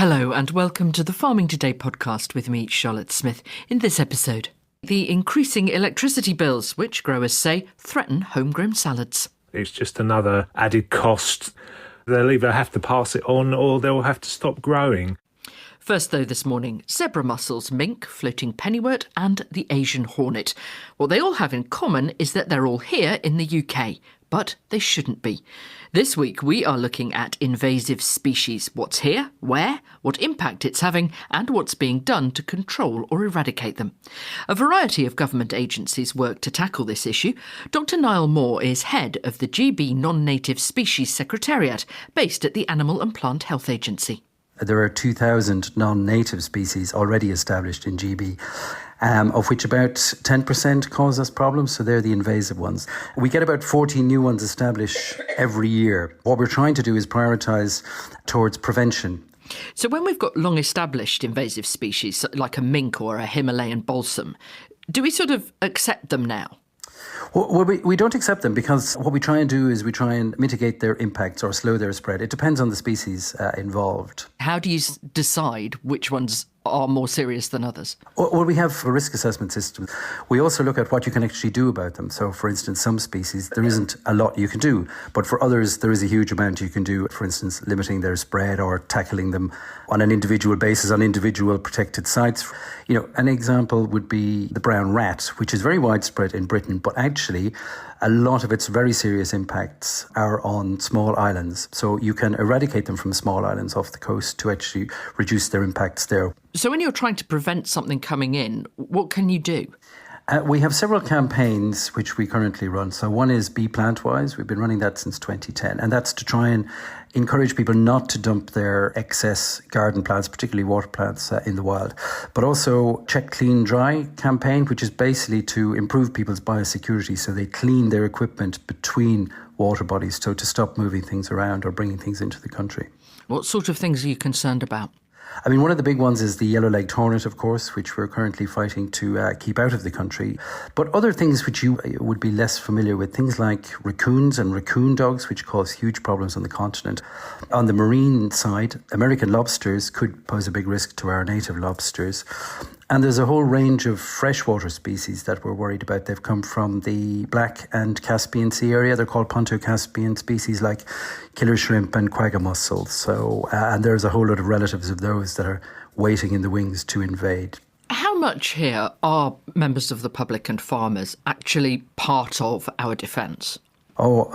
Hello and welcome to the Farming Today podcast with me, Charlotte Smith. In this episode, the increasing electricity bills, which growers say threaten homegrown salads. It's just another added cost. They'll either have to pass it on or they'll have to stop growing. First, though, this morning, zebra mussels, mink, floating pennywort and the Asian hornet. What they all have in common is that they're all here in the UK, but they shouldn't be. This week, we are looking at invasive species. What's here, where, what impact it's having, and what's being done to control or eradicate them. A variety of government agencies work to tackle this issue. Dr Niall Moore is head of the GB Non-Native Species Secretariat, based at the Animal and Plant Health Agency. There are 2,000 non-native species already established in GB, of which about 10% cause us problems, so they're the invasive ones. We get about 14 new ones established every year. What we're trying to do is prioritise towards prevention. So when we've got long-established invasive species, like a mink or a Himalayan balsam, do we sort of accept them now? Well, we don't accept them because what we try and do is we try and mitigate their impacts or slow their spread. It depends on the species involved. How do you decide which ones are more serious than others? Well, we have a risk assessment system. We also look at what you can actually do about them. So, for instance, some species, there isn't a lot you can do. But for others, there is a huge amount you can do. For instance, limiting their spread or tackling them on an individual basis on individual protected sites. You know, an example would be the brown rat, which is very widespread in Britain, but actually a lot of its very serious impacts are on small islands. So you can eradicate them from small islands off the coast to actually reduce their impacts there. So when you're trying to prevent something coming in, what can you do? We have several campaigns which we currently run. So one is Be Plant-Wise. We've been running that since 2010. And that's to try and encourage people not to dump their excess garden plants, particularly water plants, in the wild. But also Check, Clean, Dry campaign, which is basically to improve people's biosecurity so they clean their equipment between water bodies, so to stop moving things around or bringing things into the country. What sort of things are you concerned about? I mean, one of the big ones is the yellow-legged hornet, of course, which we're currently fighting to keep out of the country. But other things which you would be less familiar with, things like raccoons and raccoon dogs, which cause huge problems on the continent. On the marine side, American lobsters could pose a big risk to our native lobsters. And there's a whole range of freshwater species that we're worried about. They've come from the Black and Caspian Sea area. They're called Ponto-Caspian species like killer shrimp and quagga mussels. So, and there's a whole lot of relatives of those that are waiting in the wings to invade. How much here are members of the public and farmers actually part of our defence? Oh,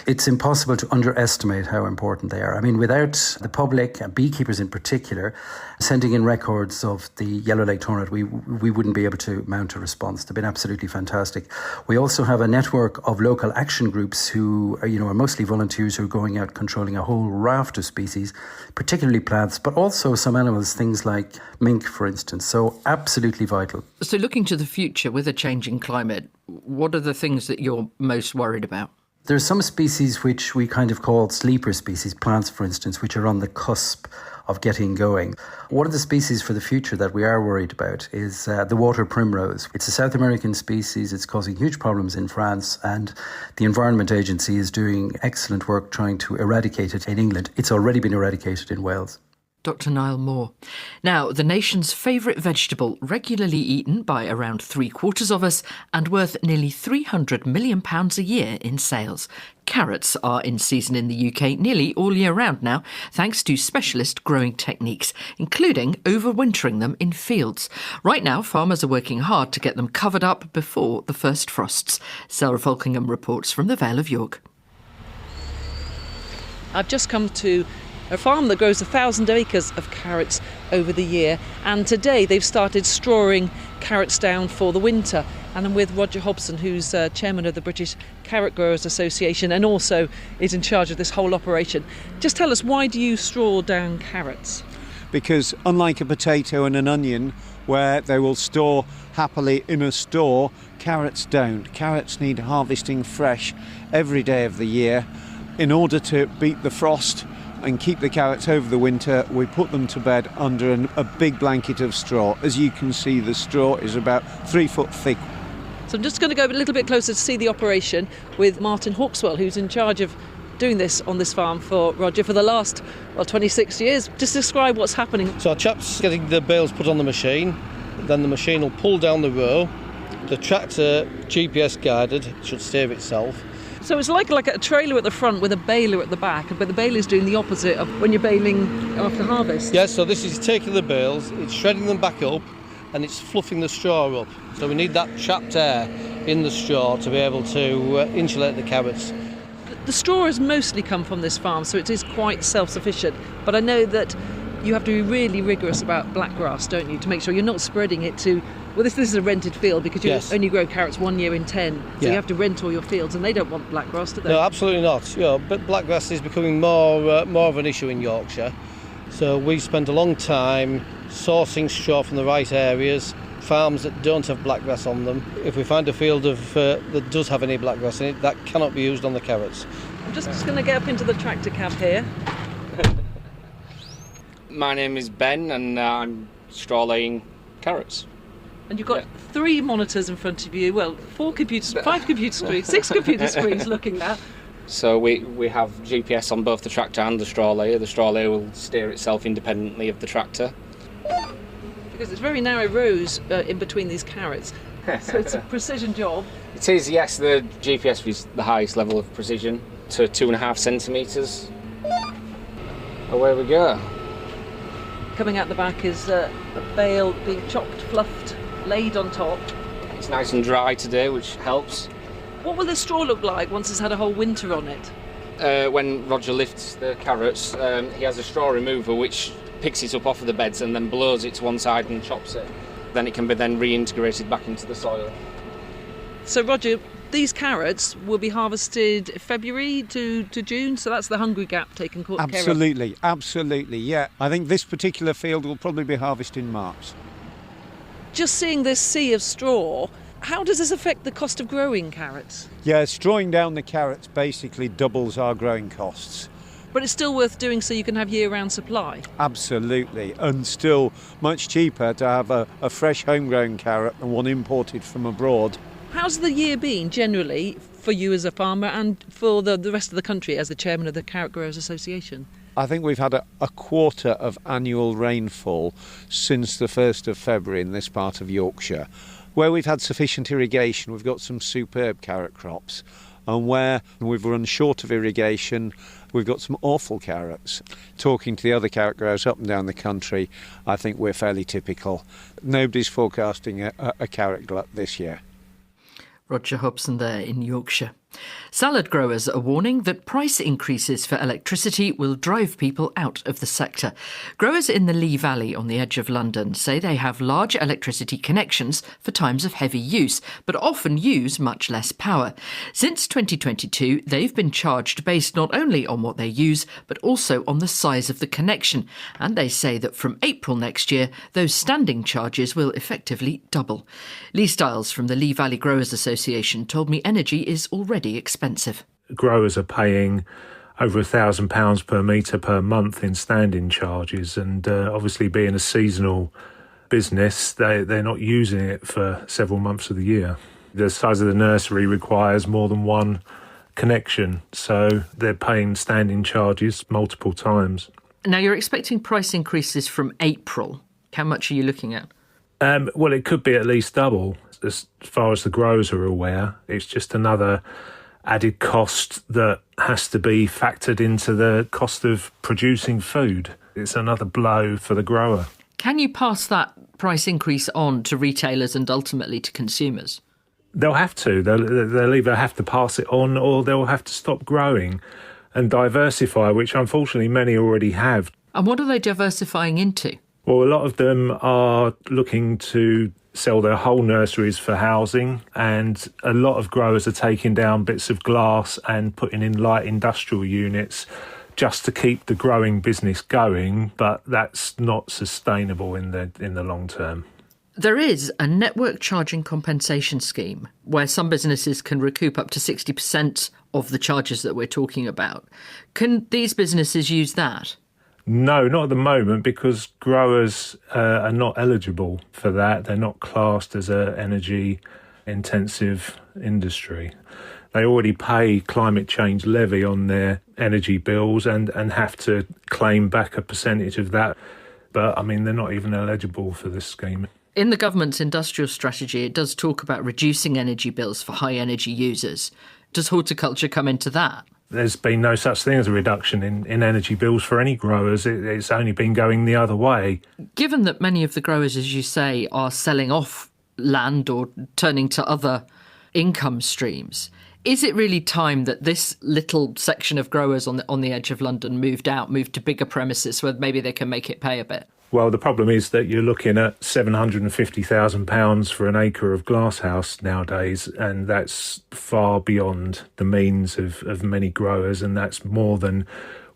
it's impossible to underestimate how important they are. I mean, without the public, and beekeepers in particular, sending in records of the yellow-legged hornet, we wouldn't be able to mount a response. They've been absolutely fantastic. We also have a network of local action groups who are mostly volunteers who are going out controlling a whole raft of species, particularly plants, but also some animals, things like mink, for instance. So absolutely vital. So looking to the future with a changing climate, what are the things that you're most worried about? There's some species which we kind of call sleeper species, plants, for instance, which are on the cusp of getting going. One of the species for the future that we are worried about is the water primrose. It's a South American species. It's causing huge problems in France, and the Environment Agency is doing excellent work trying to eradicate it in England. It's already been eradicated in Wales. Dr Niall Moore. Now, the nation's favourite vegetable, regularly eaten by around 3/4 of us and worth nearly £300 million a year in sales. Carrots are in season in the UK nearly all year round now, thanks to specialist growing techniques, including overwintering them in fields. Right now, farmers are working hard to get them covered up before the first frosts. Sarah Falkingham reports from the Vale of York. I've just come to a farm that grows 1,000 acres of carrots over the year, and today they've started strawing carrots down for the winter. And I'm with Roger Hobson, who's chairman of the British Carrot Growers Association and also is in charge of this whole operation. Just tell us, why do you straw down carrots? Because unlike a potato and an onion, where they will store happily in a store, carrots don't. Carrots need harvesting fresh every day of the year. In order to beat the frost and keep the carrots over the winter, we put them to bed under a big blanket of straw. As you can see, the straw is about 3 foot thick. So I'm just going to go a little bit closer to see the operation with Martin Hawkswell, who's in charge of doing this on this farm for Roger for the last 26 years. Just describe what's happening. So our chap's getting the bales put on the machine, then the machine will pull down the row. The tractor, GPS guided, should steer itself. So it's like a trailer at the front with a baler at the back, but the baler's doing the opposite of when you're baling after harvest. Yes, so this is taking the bales, it's shredding them back up, and it's fluffing the straw up. So we need that trapped air in the straw to be able to insulate the carrots. The straw has mostly come from this farm, so it is quite self-sufficient. But I know that you have to be really rigorous about blackgrass, don't you, to make sure you're not spreading it to... Well, this is a rented field because you only grow carrots 1 year in 10. So you have to rent all your fields, and they don't want blackgrass, do they? No, absolutely not. But blackgrass is becoming more of an issue in Yorkshire. So we spent a long time sourcing straw from the right areas, farms that don't have blackgrass on them. If we find a field that does have any blackgrass in it, that cannot be used on the carrots. I'm just going to get up into the tractor cab here. My name is Ben, and I'm straw laying carrots. And you've got 3 monitors in front of you, well, 4 computers, 5 computer screens, 6 computer screens looking at. So we have GPS on both the tractor and the straw layer. The straw layer will steer itself independently of the tractor. Because it's very narrow rows in between these carrots, so it's a precision job. It is, yes, the GPS is the highest level of precision, to 2.5 centimetres. Away we go. Coming out the back is a bale being chopped, fluffed, laid on top. It's nice and dry today, which helps. What will the straw look like once it's had a whole winter on it? When Roger lifts the carrots, he has a straw remover which picks it up off of the beds and then blows it to one side and chops it. Then it can be then reintegrated back into the soil. So Roger, these carrots will be harvested February to June, so that's the hungry gap taken care of. Absolutely, yeah. I think this particular field will probably be harvested in March. Just seeing this sea of straw, how does this affect the cost of growing carrots? Yeah, strawing down the carrots basically doubles our growing costs. But it's still worth doing so you can have year-round supply? Absolutely, and still much cheaper to have a fresh homegrown carrot than one imported from abroad. How's the year been generally for you as a farmer and for the rest of the country as the chairman of the Carrot Growers Association? I think we've had a quarter of annual rainfall since the 1st of February in this part of Yorkshire. Where we've had sufficient irrigation, we've got some superb carrot crops. And where we've run short of irrigation, we've got some awful carrots. Talking to the other carrot growers up and down the country, I think we're fairly typical. Nobody's forecasting a carrot glut this year. Roger Hobson there in Yorkshire. Salad growers are warning that price increases for electricity will drive people out of the sector. Growers in the Lea Valley on the edge of London say they have large electricity connections for times of heavy use, but often use much less power. Since 2022, they've been charged based not only on what they use, but also on the size of the connection. And they say that from April next year, those standing charges will effectively double. Lee Stiles from the Lea Valley Growers Association told me energy is already expensive. Growers are paying over £1,000 per metre per month in standing charges, and obviously being a seasonal business, they're not using it for several months of the year. The size of the nursery requires more than one connection, so they're paying standing charges multiple times. Now, you're expecting price increases from April. How much are you looking at? Well, it could be at least double. As far as the growers are aware, it's just another added cost that has to be factored into the cost of producing food. It's another blow for the grower. Can you pass that price increase on to retailers and ultimately to consumers? They'll have to. They'll either have to pass it on or they'll have to stop growing and diversify, which unfortunately many already have. And what are they diversifying into? Well, a lot of them are looking to sell their whole nurseries for housing, and a lot of growers are taking down bits of glass and putting in light industrial units just to keep the growing business going, but that's not sustainable in the long term. There is a network charging compensation scheme where some businesses can recoup up to 60% of the charges that we're talking about. Can these businesses use that? No, not at the moment, because growers are not eligible for that. They're not classed as an energy-intensive industry. They already pay climate change levy on their energy bills and have to claim back a percentage of that. But, I mean, they're not even eligible for this scheme. In the government's industrial strategy, it does talk about reducing energy bills for high energy users. Does horticulture come into that? There's been no such thing as a reduction in energy bills for any growers. It's only been going the other way. Given that many of the growers, as you say, are selling off land or turning to other income streams, is it really time that this little section of growers on the edge of London moved to bigger premises where maybe they can make it pay a bit? Well, the problem is that you're looking at £750,000 for an acre of glasshouse nowadays, and that's far beyond the means of many growers, and that's more than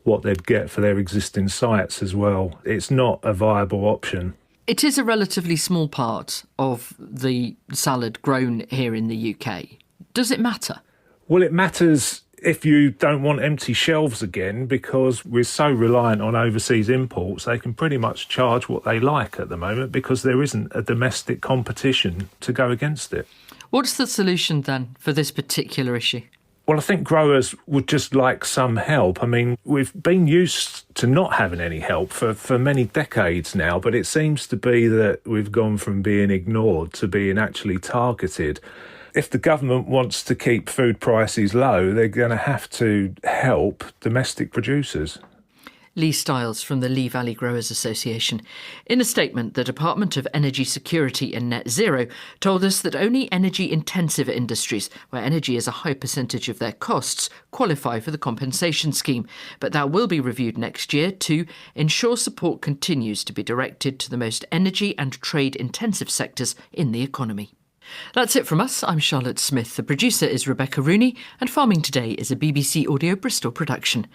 what they'd get for their existing sites as well. It's not a viable option. It is a relatively small part of the salad grown here in the UK. Does it matter? Well, it matters if you don't want empty shelves again, because we're so reliant on overseas imports. They can pretty much charge what they like at the moment because there isn't a domestic competition to go against it. What's the solution then for this particular issue? Well, I think growers would just like some help. I mean, we've been used to not having any help for many decades now, but it seems to be that we've gone from being ignored to being actually targeted. If the government wants to keep food prices low, they're going to have to help domestic producers. Lee Stiles from the Lea Valley Growers Association. In a statement, the Department of Energy Security and Net Zero told us that only energy-intensive industries, where energy is a high percentage of their costs, qualify for the compensation scheme. But that will be reviewed next year to ensure support continues to be directed to the most energy and trade-intensive sectors in the economy. That's it from us. I'm Charlotte Smith. The producer is Rebecca Rooney, and Farming Today is a BBC Audio Bristol production.